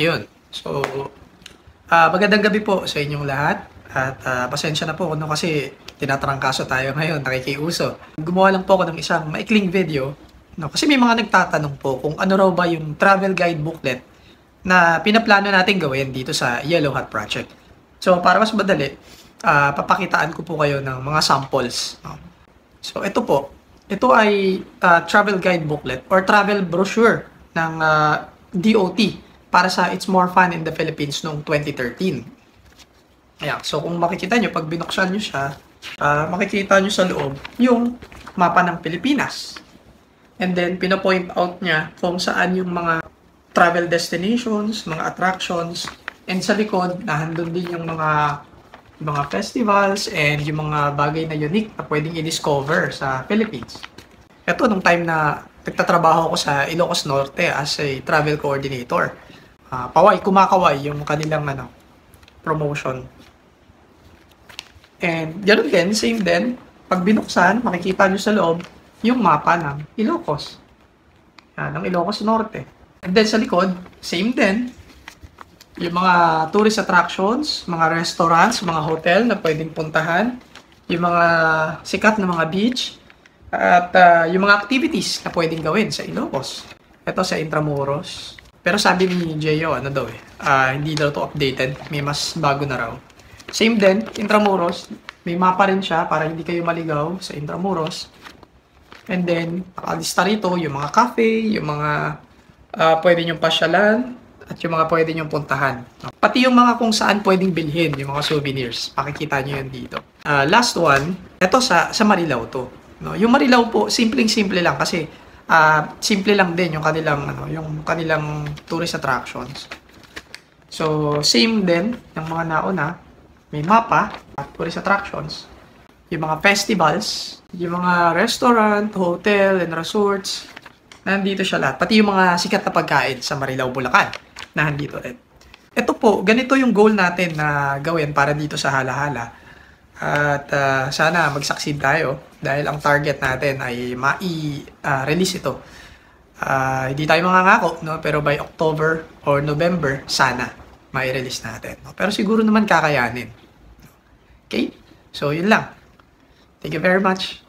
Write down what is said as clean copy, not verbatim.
Yun. So, magandang gabi po sa inyong lahat. At pasensya na po kasi tinatrangkaso tayo ngayon, nakikiuso. Gumawa lang po ako ng isang maikling video. No? Kasi may mga nagtatanong po kung ano raw ba yung travel guide booklet na pinaplano natin gawin dito sa Yellow Hat Project. So, para mas madali, papakitaan ko po kayo ng mga samples. No? So, ito po. Ito ay travel guide booklet or travel brochure ng DOT para sa It's More Fun in the Philippines noong 2013. Ayan. So, kung makikita nyo, pag binuksan nyo siya, makikita nyo sa loob yung mapa ng Pilipinas. And then, pinapoint out niya kung saan yung mga travel destinations, mga attractions, and sa likod, nahandun din yung mga festivals and yung mga bagay na unique na pwedeng i-discover sa Philippines. Ito, nung time na nagtatrabaho ko sa Ilocos Norte as a travel coordinator. Kumakaway yung kanilang promotion. And ganoon din, same din, pag binuksan, makikita nyo sa loob yung mapa ng Ilocos. Yan, ng Ilocos Norte. And then sa likod, same din, yung mga tourist attractions, mga restaurants, mga hotel na pwedeng puntahan, yung mga sikat na mga beach, at yung mga activities na pwedeng gawin sa Ilocos. Ito sa Intramuros. Pero sabi ni Jeyo, hindi daw to updated, may mas bago na raw. Same din, Intramuros, may mapa rin siya para hindi kayo maligaw sa Intramuros. And then, nakalista rito yung mga cafe, yung mga pwede nyong pasyalan, at yung mga pwede nyong puntahan. Pati yung mga kung saan pwedeng bilhin, yung mga souvenirs. Makikita nyo yun dito. Last one, ito sa Marilao to. No? Yung Marilao po, simpleng-simple lang kasi simple lang din yung kanilang tourist attractions. So, same din yung mga nauna. May mapa at tourist attractions. Yung mga festivals, yung mga restaurant, hotel, and resorts. Nandito siya lahat. Pati yung mga sikat na pagkain sa Marilao, Bulacan. Nandito rin. Ito po, ganito yung goal natin na gawin para dito sa Hala-Hala. At sana mag-succeed tayo dahil ang target natin ay mai-release ito. Hindi tayo mangangako, no? Pero by October or November, sana mai-release natin. No? Pero siguro naman kakayanin. Okay? So, yun lang. Thank you very much.